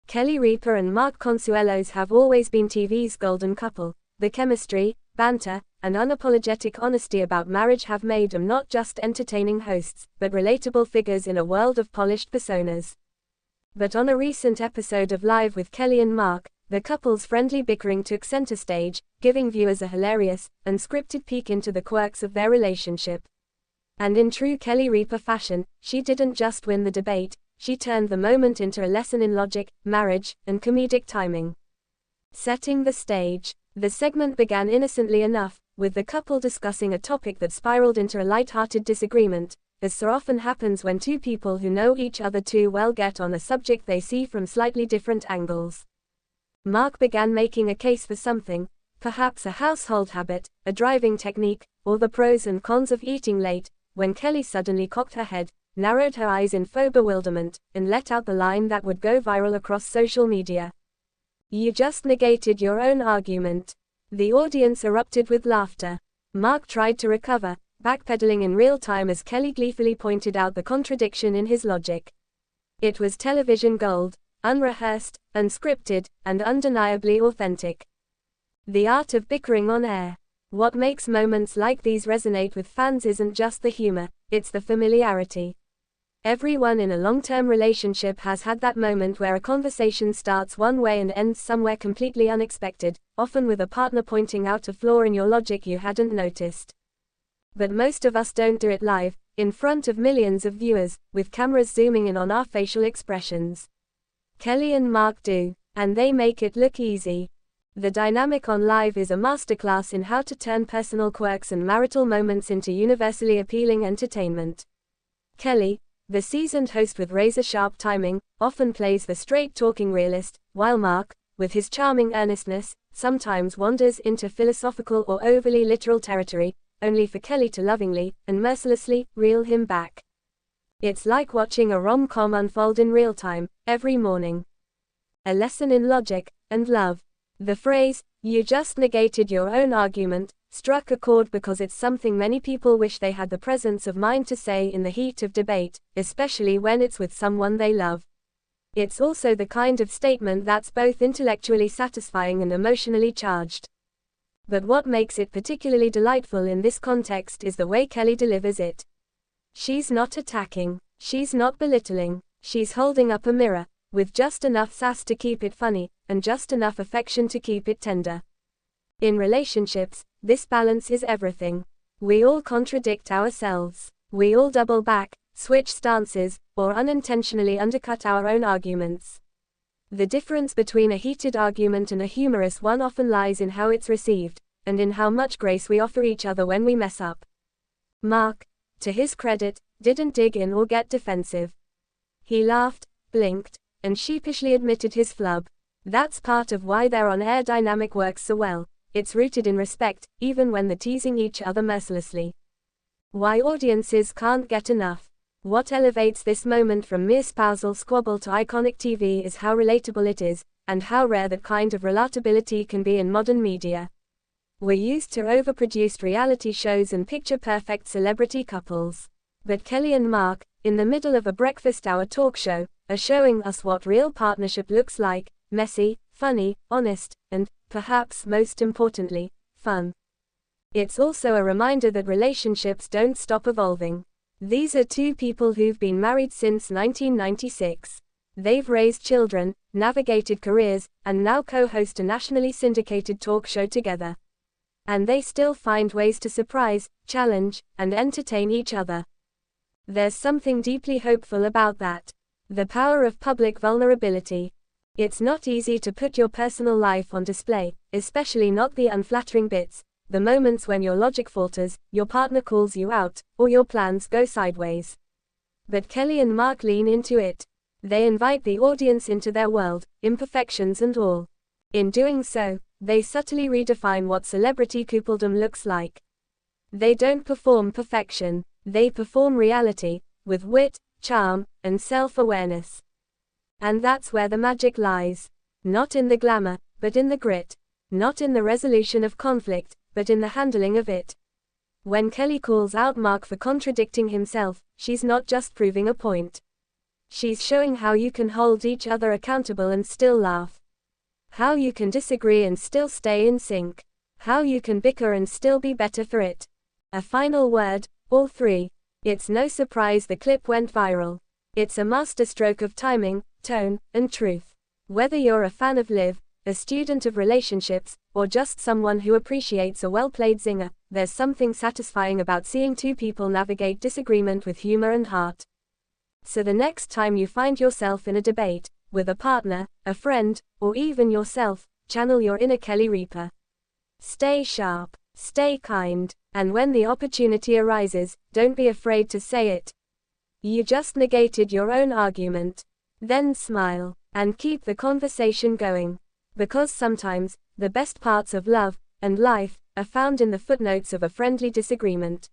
Kelly Ripa and Mark Consuelos have always been TV's golden couple. The chemistry, banter, and unapologetic honesty about marriage have made them not just entertaining hosts, but relatable figures in a world of polished personas. But on a recent episode of Live with Kelly and Mark, the couple's friendly bickering took center stage, giving viewers a hilarious, unscripted peek into the quirks of their relationship. And in true Kelly Ripa fashion, she didn't just win the debate, she turned the moment into a lesson in logic, marriage, and comedic timing. Setting the stage, the segment began innocently enough, with the couple discussing a topic that spiraled into a light-hearted disagreement, as so often happens when two people who know each other too well get on a subject they see from slightly different angles. Mark began making a case for something, perhaps a household habit, a driving technique, or the pros and cons of eating late, when Kelly suddenly cocked her head, narrowed her eyes in faux bewilderment, and let out the line that would go viral across social media. "You just negated your own argument." The audience erupted with laughter. Mark tried to recover, backpedaling in real time as Kelly gleefully pointed out the contradiction in his logic. It was television gold, unrehearsed, unscripted, and undeniably authentic. The art of bickering on air. What makes moments like these resonate with fans isn't just the humor, it's the familiarity. Everyone in a long-term relationship has had that moment where a conversation starts one way and ends somewhere completely unexpected, often with a partner pointing out a flaw in your logic you hadn't noticed. But most of us don't do it live, in front of millions of viewers, with cameras zooming in on our facial expressions. Kelly and Mark do, and they make it look easy. The dynamic on Live is a masterclass in how to turn personal quirks and marital moments into universally appealing entertainment. Kelly, the seasoned host with razor-sharp timing, often plays the straight-talking realist, while Mark, with his charming earnestness, sometimes wanders into philosophical or overly literal territory, only for Kelly to lovingly, and mercilessly, reel him back. It's like watching a rom-com unfold in real time, every morning. A lesson in logic and love. The phrase, "you just negated your own argument," struck a chord because it's something many people wish they had the presence of mind to say in the heat of debate, especially when it's with someone they love. It's also the kind of statement that's both intellectually satisfying and emotionally charged. But what makes it particularly delightful in this context is the way Kelly delivers it. She's not attacking, she's not belittling, she's holding up a mirror, with just enough sass to keep it funny, and just enough affection to keep it tender. In relationships, this balance is everything. We all contradict ourselves. We all double back, switch stances, or unintentionally undercut our own arguments. The difference between a heated argument and a humorous one often lies in how it's received, and in how much grace we offer each other when we mess up. Mark, to his credit, didn't dig in or get defensive. He laughed, blinked, and sheepishly admitted his flub. That's part of why their on-air dynamic works so well. It's rooted in respect, even when they're teasing each other mercilessly. Why audiences can't get enough. What elevates this moment from mere spousal squabble to iconic TV is how relatable it is, and how rare that kind of relatability can be in modern media. We're used to overproduced reality shows and picture-perfect celebrity couples. But Kelly and Mark, in the middle of a breakfast hour talk show, are showing us what real partnership looks like: messy, funny, honest, and, perhaps most importantly, fun. It's also a reminder that relationships don't stop evolving. These are two people who've been married since 1996. They've raised children, navigated careers, and now co-host a nationally syndicated talk show together. And they still find ways to surprise, challenge, and entertain each other. There's something deeply hopeful about that. The power of public vulnerability. It's not easy to put your personal life on display, especially not the unflattering bits, the moments when your logic falters, your partner calls you out, or your plans go sideways. But Kelly and Mark lean into it. They invite the audience into their world, imperfections and all. In doing so, they subtly redefine what celebrity coupledom looks like. They don't perform perfection, they perform reality, with wit, charm, and self-awareness. And that's where the magic lies. Not in the glamour, but in the grit. Not in the resolution of conflict, but in the handling of it. When Kelly calls out Mark for contradicting himself, she's not just proving a point. She's showing how you can hold each other accountable and still laugh. How you can disagree and still stay in sync. How you can bicker and still be better for it. A final word, all three. It's no surprise the clip went viral. It's a masterstroke of timing, tone, and truth. Whether you're a fan of Liv, a student of relationships, or just someone who appreciates a well-played zinger, there's something satisfying about seeing two people navigate disagreement with humor and heart. So the next time you find yourself in a debate, with a partner, a friend, or even yourself, channel your inner Kelly Ripa. Stay sharp, stay kind, and when the opportunity arises, don't be afraid to say it. You just negated your own argument. Then smile, and keep the conversation going. Because sometimes, the best parts of love and life are found in the footnotes of a friendly disagreement.